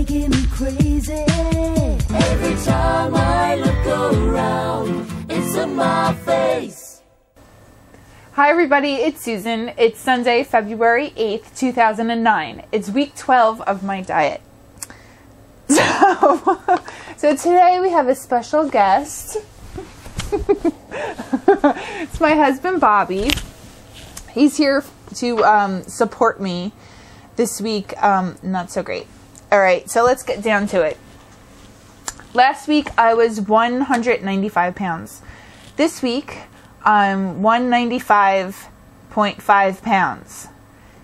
making me crazy. Every time I look around, it's in my face. Hi everybody, it's Susan. It's Sunday, February 8th, 2009. It's week 12 of my diet. So today we have a special guest. It's my husband, Bobby. He's here to support me this week. Not so great. All right, so let's get down to it. Last week I was 195 pounds. This week I'm 195.5 pounds.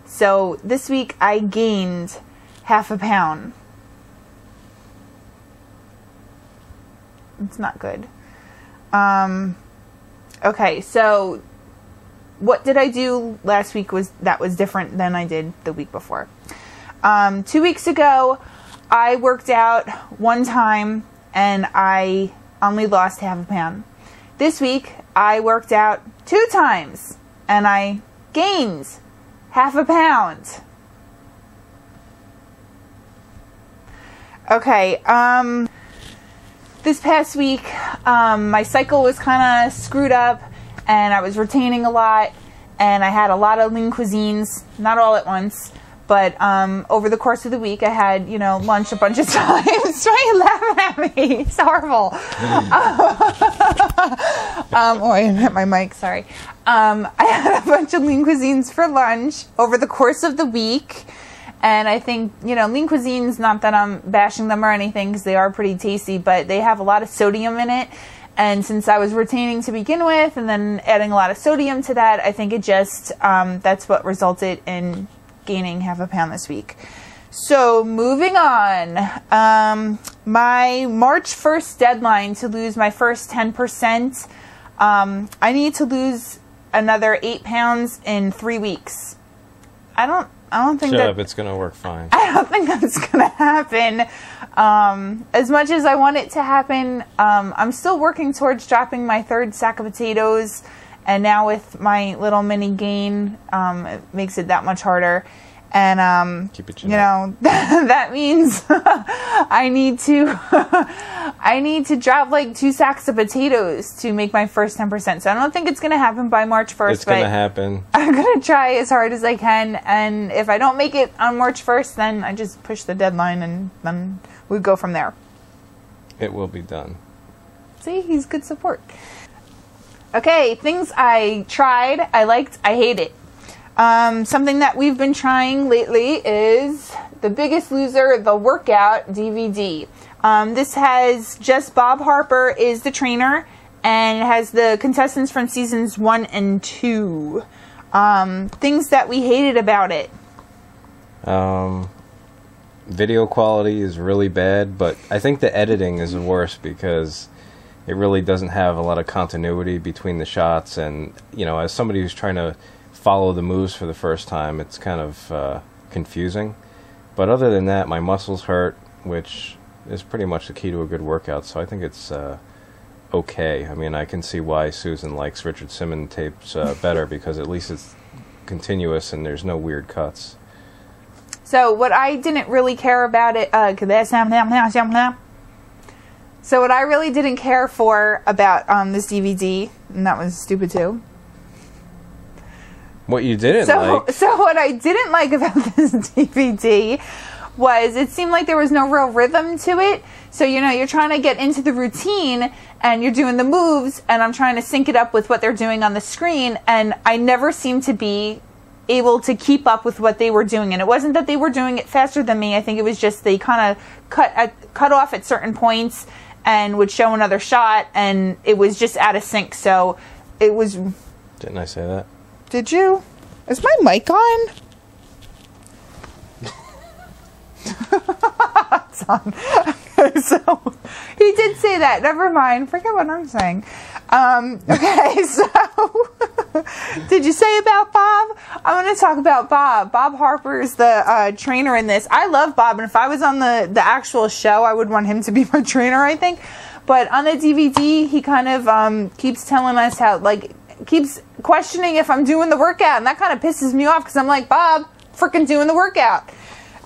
So this week I gained half a pound. It's not good. Okay, so what did I do last week was different than I did the week before. 2 weeks ago, I worked out one time and I only lost half a pound. This week, I worked out 2 times and I gained half a pound. Okay, this past week, my cycle was kind of screwed up and I was retaining a lot and I had a lot of lean cuisines, not all at once, but over the course of the week I had, lunch a bunch of times. Why are you laughing at me? It's horrible. Oh, I hit my mic, sorry. I had a bunch of lean cuisines for lunch over the course of the week. And I think, lean cuisines, not that I'm bashing them or anything, because they are pretty tasty, but they have a lot of sodium in it. And since I was retaining to begin with, and then adding a lot of sodium to that, I think it just, that's what resulted in gaining half a pound this week. So, moving on. My March 1st deadline to lose my first 10%, I need to lose another 8 pounds in 3 weeks. I don't think Shut up, it's going to work fine. I don't think that's going to happen. As much as I want it to happen, I'm still working towards dropping my 3rd sack of potatoes. And now with my little mini gain, it makes it that much harder. And, keep it that means I need to drop like 2 sacks of potatoes to make my first 10%. So I don't think it's going to happen by March 1st. It's going to happen. I'm going to try as hard as I can. And if I don't make it on March 1st, then I just push the deadline and then we go from there. It will be done. See, he's good support. Okay, things I tried, I liked, I hate it. Something that we've been trying lately is The Biggest Loser, the workout DVD. This has just Bob Harper is the trainer, and it has the contestants from seasons 1 and 2. Things that we hated about it. Video quality is really bad, but I think the editing is worse because it really doesn't have a lot of continuity between the shots, and as somebody who's trying to follow the moves for the first time, it's kind of confusing. But other than that, my muscles hurt, which is pretty much the key to a good workout, so I think it's okay. I mean, I can see why Susan likes Richard Simmons tapes better, because at least it's continuous and there's no weird cuts. So what I didn't really care about it, so what I really didn't care for about this DVD, and that was stupid too. What you didn't like? So what I didn't like about this DVD was it seemed like there was no real rhythm to it. So, you're trying to get into the routine and you're doing the moves and I'm trying to sync it up with what they're doing on the screen, and I never seemed to be able to keep up with what they were doing. And it wasn't that they were doing it faster than me. I think it was just they kind of cut off at certain points and would show another shot, and it was just out of sync. So it was... Didn't I say that? Did you? Is my mic on? It's on. Okay, so he did say that. Never mind. Forget what I'm saying. Okay, so did you say about Bob? I want to talk about Bob. Bob Harper is the trainer in this. I love Bob, and if I was on the actual show, I would want him to be my trainer, I think. But on the DVD, he kind of keeps telling us how, keeps questioning if I'm doing the workout, and that kind of pisses me off because I'm like, Bob, freaking doing the workout.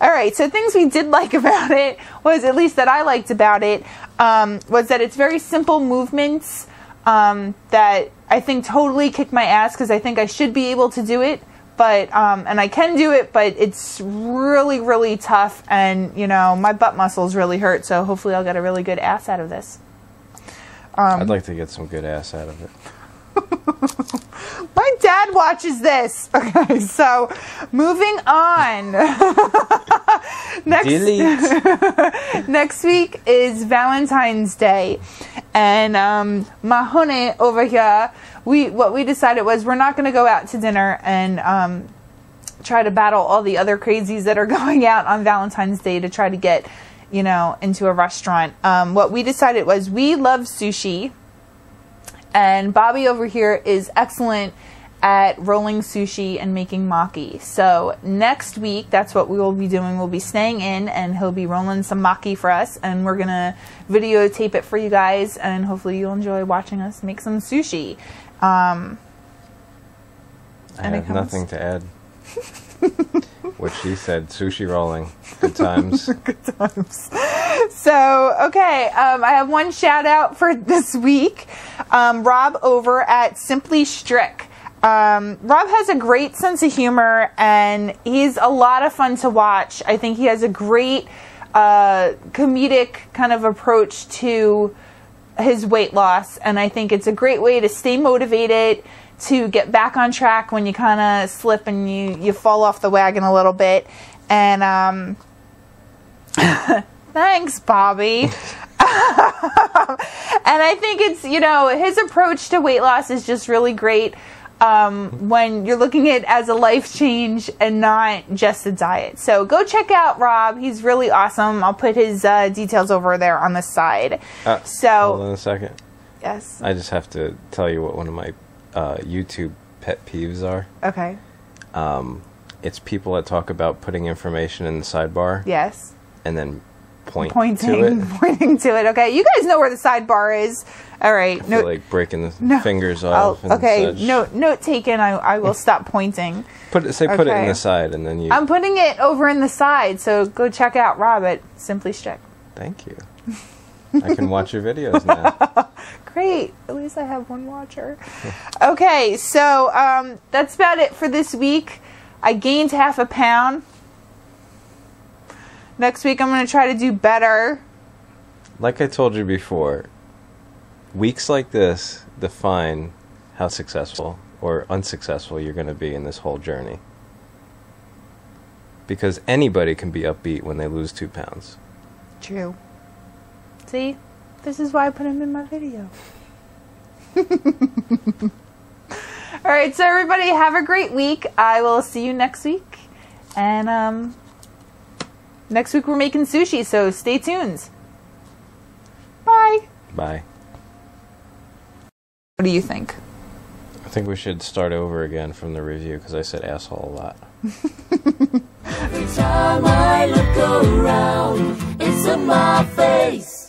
All right, so things we did like about it was, at least that I liked about it, was that it's very simple movements that I think totally kick my ass, because I think I should be able to do it, but and I can do it, but it's really, really tough, and you know, my butt muscles really hurt, so hopefully I'll get a really good ass out of this. I'd like to get some good ass out of it. My dad watches this. Okay, so moving on. Next week is Valentine's Day, and Mahone over here, what we decided was we're not going to go out to dinner and try to battle all the other crazies that are going out on Valentine's Day to try to get, you know, into a restaurant. What we decided was we love sushi, and Bobby over here is excellent at rolling sushi and making maki. So next week, that's what we will be doing. We'll be staying in, and he'll be rolling some maki for us, and we're gonna videotape it for you guys, and hopefully you'll enjoy watching us make some sushi. I have nothing to add. What she said, sushi rolling. Good times. Good times. So, okay, I have one shout out for this week. Rob over at Simply Strick. Rob has a great sense of humor, and he's a lot of fun to watch. I think he has a great comedic kind of approach to his weight loss, and I think it's a great way to stay motivated, to get back on track when you kind of slip and you fall off the wagon a little bit. And thanks, Bobby. And I think it's, you know, his approach to weight loss is just really great when you're looking at it as a life change and not just a diet. So go check out Rob. He's really awesome. I'll put his details over there on the side. Hold on a second. Yes. I just have to tell you what one of my YouTube pet peeves are. Okay. It's people that talk about putting information in the sidebar. Yes. And then pointing to it. Pointing to it. Okay, you guys know where the sidebar is. All right. I feel like breaking the fingers off. And okay. such. Note taken. I will stop pointing. Put it in the side, and then you. I'm putting it over in the side. So go check out Rob at Simply Strick. Thank you. I can watch your videos now. Great. At least I have one watcher. Okay, so that's about it for this week. I gained half a pound. Next week I'm going to try to do better. Like I told you before, weeks like this define how successful or unsuccessful you're going to be in this whole journey. Because anybody can be upbeat when they lose 2 pounds. True. See? This is why I put him in my video. All right, so everybody have a great week. I will see you next week. And next week we're making sushi, so stay tuned. Bye. Bye. What do you think? I think we should start over again from the review because I said asshole a lot. Every time I look around, it's in my face.